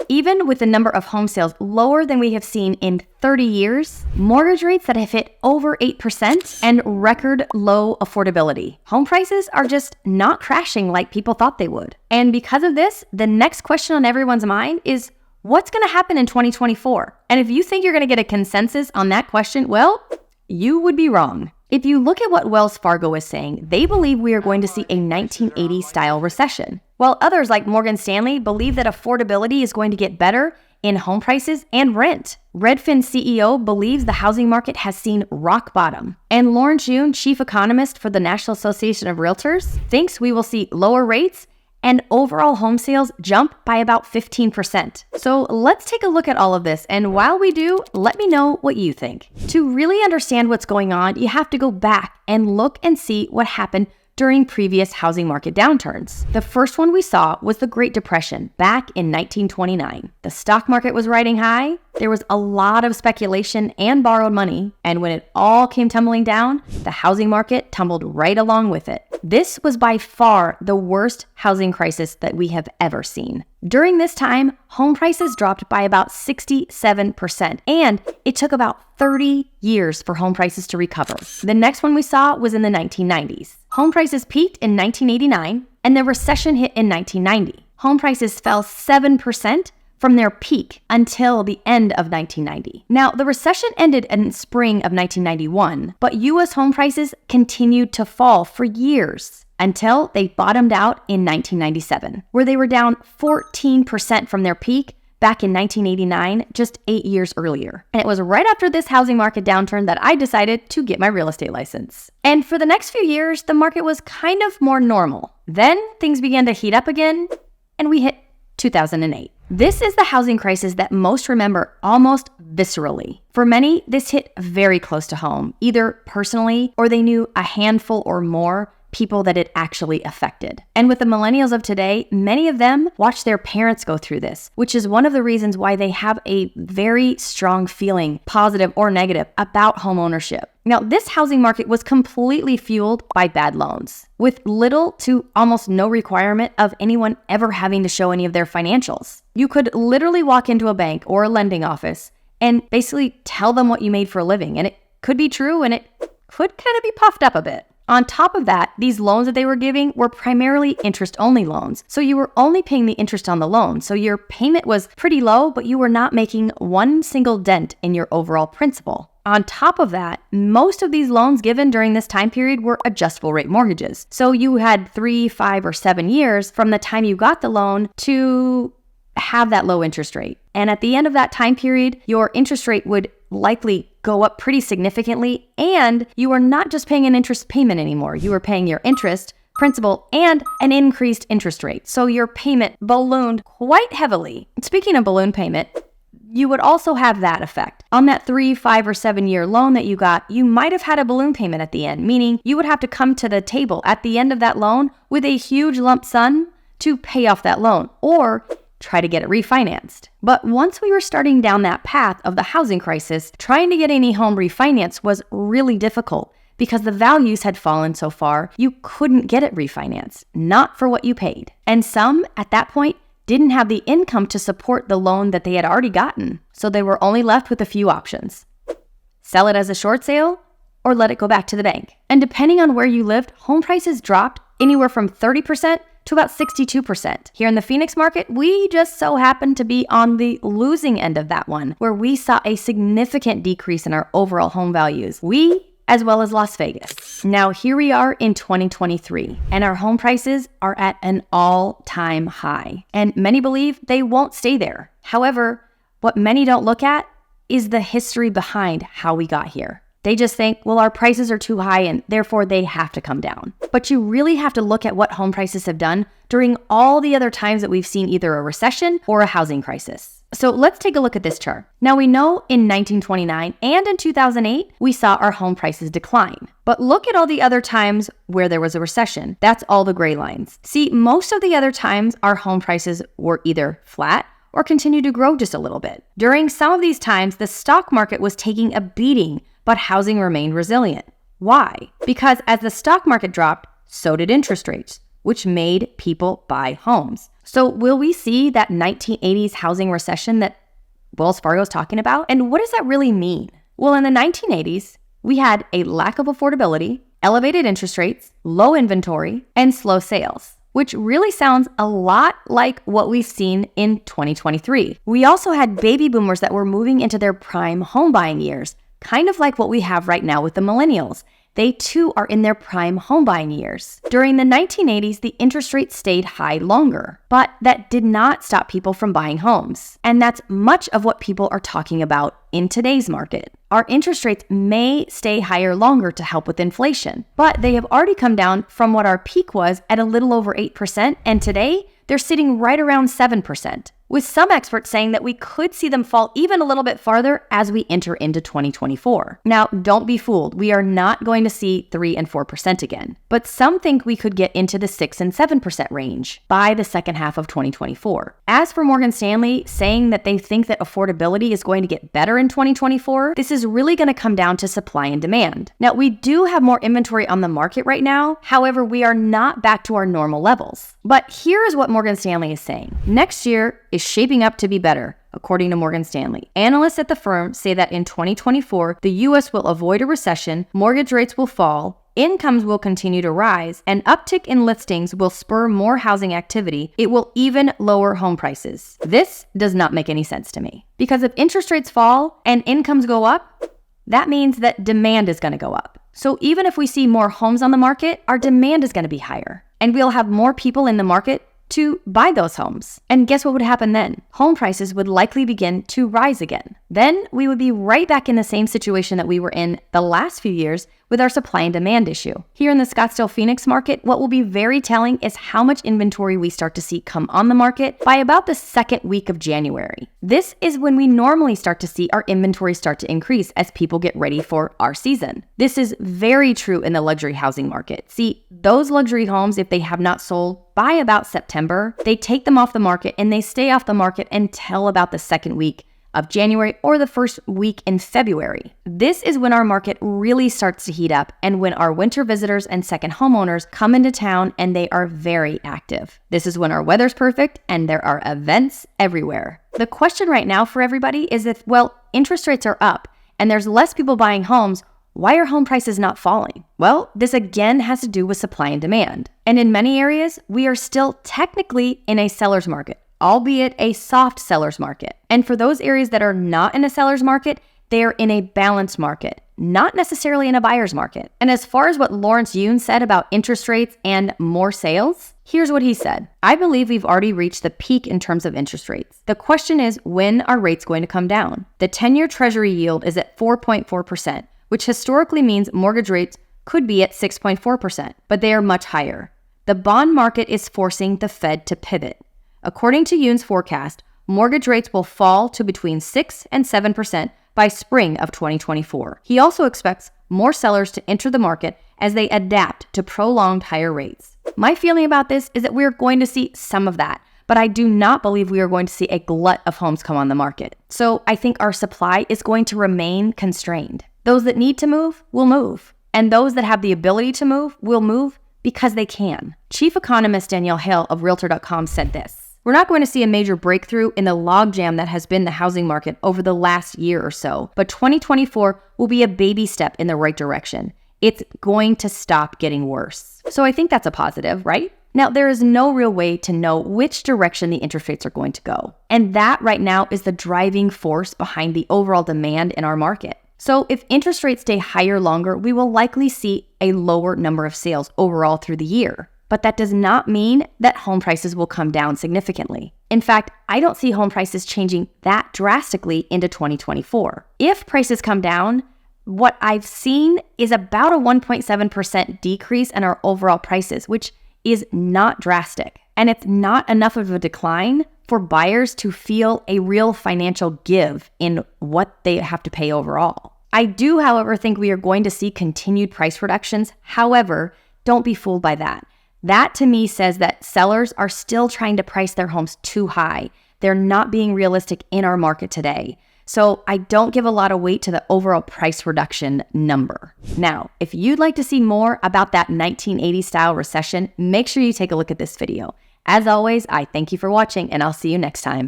Even with the number of home sales lower than we have seen in 30 years, mortgage rates that have hit over 8%, and record low affordability, home prices are just not crashing like people thought they would. And because of this, the next question on everyone's mind is, what's going to happen in 2024? And if you think you're going to get a consensus on that question, well, you would be wrong. If you look at what Wells Fargo is saying, they believe we are going to see a 1980-style recession, while others like Morgan Stanley believe that affordability is going to get better in home prices and rent. Redfin CEO believes the housing market has seen rock bottom. And Lauren June, chief economist for the National Association of Realtors, thinks we will see lower rates and overall home sales jump by about 15%. So let's take a look at all of this. And while we do, let me know what you think. To really understand what's going on, you have to go back and look and see what happened during previous housing market downturns. The first one we saw was the Great Depression back in 1929. The stock market was riding high, there was a lot of speculation and borrowed money, and when it all came tumbling down, the housing market tumbled right along with it. This was by far the worst housing crisis that we have ever seen. During this time, home prices dropped by about 67%, and it took about 30 years for home prices to recover. The next one we saw was in the 1990s. Home prices peaked in 1989, and the recession hit in 1990. Home prices fell 7% from their peak until the end of 1990. Now, the recession ended in spring of 1991, but U.S. home prices continued to fall for years until they bottomed out in 1997, where they were down 14% from their peak back in 1989, just 8 years earlier. And it was right after this housing market downturn that I decided to get my real estate license. And for the next few years, the market was kind of more normal. Then things began to heat up again, and we hit 2008. This is the housing crisis that most remember almost viscerally. For many, this hit very close to home, either personally or they knew a handful or more people that it actually affected. And with the millennials of today, many of them watched their parents go through this, which is one of the reasons why they have a very strong feeling, positive or negative, about home ownership. Now, this housing market was completely fueled by bad loans, with little to almost no requirement of anyone ever having to show any of their financials. You could literally walk into a bank or a lending office and basically tell them what you made for a living, and it could be true and it could kind of be puffed up a bit. On top of that, these loans that they were giving were primarily interest-only loans. So you were only paying the interest on the loan. So your payment was pretty low, but you were not making one single dent in your overall principal. On top of that, most of these loans given during this time period were adjustable rate mortgages. So you had 3, 5, or 7 years from the time you got the loan to have that low interest rate. And at the end of that time period, your interest rate would likely go up pretty significantly, and you are not just paying an interest payment anymore. You are paying your interest, principal, and an increased interest rate. So your payment ballooned quite heavily. Speaking of balloon payment, you would also have that effect. On that 3, 5, or 7 year loan that you got, you might have had a balloon payment at the end, meaning you would have to come to the table at the end of that loan with a huge lump sum to pay off that loan, or try to get it refinanced. But once we were starting down that path of the housing crisis, trying to get any home refinanced was really difficult because the values had fallen so far, you couldn't get it refinanced, not for what you paid. And some, at that point, didn't have the income to support the loan that they had already gotten, so they were only left with a few options. Sell it as a short sale, or let it go back to the bank. And depending on where you lived, home prices dropped anywhere from 30% to about 62%. Here in the Phoenix market, we just so happened to be on the losing end of that one, where we saw a significant decrease in our overall home values. We, as well as Las Vegas. Now here we are in 2023, and our home prices are at an all-time high. And many believe they won't stay there. However, what many don't look at is the history behind how we got here. They just think, well, our prices are too high and therefore they have to come down. But you really have to look at what home prices have done during all the other times that we've seen either a recession or a housing crisis. So let's take a look at this chart. Now we know in 1929 and in 2008, we saw our home prices decline. But look at all the other times where there was a recession. That's all the gray lines. See, most of the other times our home prices were either flat or continued to grow just a little bit. During some of these times, the stock market was taking a beating, but housing remained resilient. Why? Because as the stock market dropped, so did interest rates, which made people buy homes. So will we see that 1980s housing recession that Wells Fargo is talking about? And what does that really mean? Well, in the 1980s, we had a lack of affordability, elevated interest rates, low inventory, and slow sales, which really sounds a lot like what we've seen in 2023. We also had baby boomers that were moving into their prime home buying years, kind of like what we have right now with the millennials. They too are in their prime home buying years. During the 1980s, the interest rate stayed high longer, but that did not stop people from buying homes. And that's much of what people are talking about in today's market. Our interest rates may stay higher longer to help with inflation, but they have already come down from what our peak was at a little over 8%, and today they're sitting right around 7%. With some experts saying that we could see them fall even a little bit farther as we enter into 2024. Now, don't be fooled. We are not going to see 3 and 4% again, but some think we could get into the 6 and 7% range by the second half of 2024. As for Morgan Stanley saying that they think that affordability is going to get better in 2024, this is really going to come down to supply and demand. Now, we do have more inventory on the market right now. However, we are not back to our normal levels. But here is what Morgan Stanley is saying. Next year is shaping up to be better, according to Morgan Stanley. Analysts at the firm say that in 2024, the U.S. will avoid a recession, mortgage rates will fall, incomes will continue to rise, an uptick in listings will spur more housing activity. It will even lower home prices. This does not make any sense to me. Because if interest rates fall and incomes go up, that means that demand is going to go up. So even if we see more homes on the market, our demand is going to be higher. And we'll have more people in the market to buy those homes. And guess what would happen then? Home prices would likely begin to rise again. Then we would be right back in the same situation that we were in the last few years with our supply and demand issue. Here in the Scottsdale Phoenix market, what will be very telling is how much inventory we start to see come on the market by about the second week of January. This is when we normally start to see our inventory start to increase as people get ready for our season. This is very true in the luxury housing market. See, those luxury homes, if they have not sold by about September, they take them off the market and they stay off the market until about the second week of January or the first week in February. This is when our market really starts to heat up and when our winter visitors and second homeowners come into town and they are very active. This is when our weather's perfect and there are events everywhere. The question right now for everybody is if, interest rates are up and there's less people buying homes, why are home prices not falling? Well, this again has to do with supply and demand. And in many areas, we are still technically in a seller's market, albeit a soft seller's market. And for those areas that are not in a seller's market, they are in a balanced market, not necessarily in a buyer's market. And as far as what Lawrence Yun said about interest rates and more sales, here's what he said. I believe we've already reached the peak in terms of interest rates. The question is, when are rates going to come down? The 10-year Treasury yield is at 4.4%, which historically means mortgage rates could be at 6.4%, but they are much higher. The bond market is forcing the Fed to pivot. According to Yoon's forecast, mortgage rates will fall to between 6 and 7% by spring of 2024. He also expects more sellers to enter the market as they adapt to prolonged higher rates. My feeling about this is that we're going to see some of that, but I do not believe we are going to see a glut of homes come on the market. So I think our supply is going to remain constrained. Those that need to move will move, and those that have the ability to move will move because they can. Chief economist Danielle Hale of Realtor.com said this. We're not going to see a major breakthrough in the logjam that has been the housing market over the last year or so, but 2024 will be a baby step in the right direction. It's going to stop getting worse. So I think that's a positive, right? Now, there is no real way to know which direction the interest rates are going to go. And that right now is the driving force behind the overall demand in our market. So if interest rates stay higher longer, we will likely see a lower number of sales overall through the year. But that does not mean that home prices will come down significantly. In fact, I don't see home prices changing that drastically into 2024. If prices come down, what I've seen is about a 1.7% decrease in our overall prices, which is not drastic. And it's not enough of a decline for buyers to feel a real financial give in what they have to pay overall. I do, however, think we are going to see continued price reductions. However, don't be fooled by that. That to me says that sellers are still trying to price their homes too high. They're not being realistic in our market today. So I don't give a lot of weight to the overall price reduction number. Now, if you'd like to see more about that 1980 style recession, make sure you take a look at this video. As always, I thank you for watching, and I'll see you next time.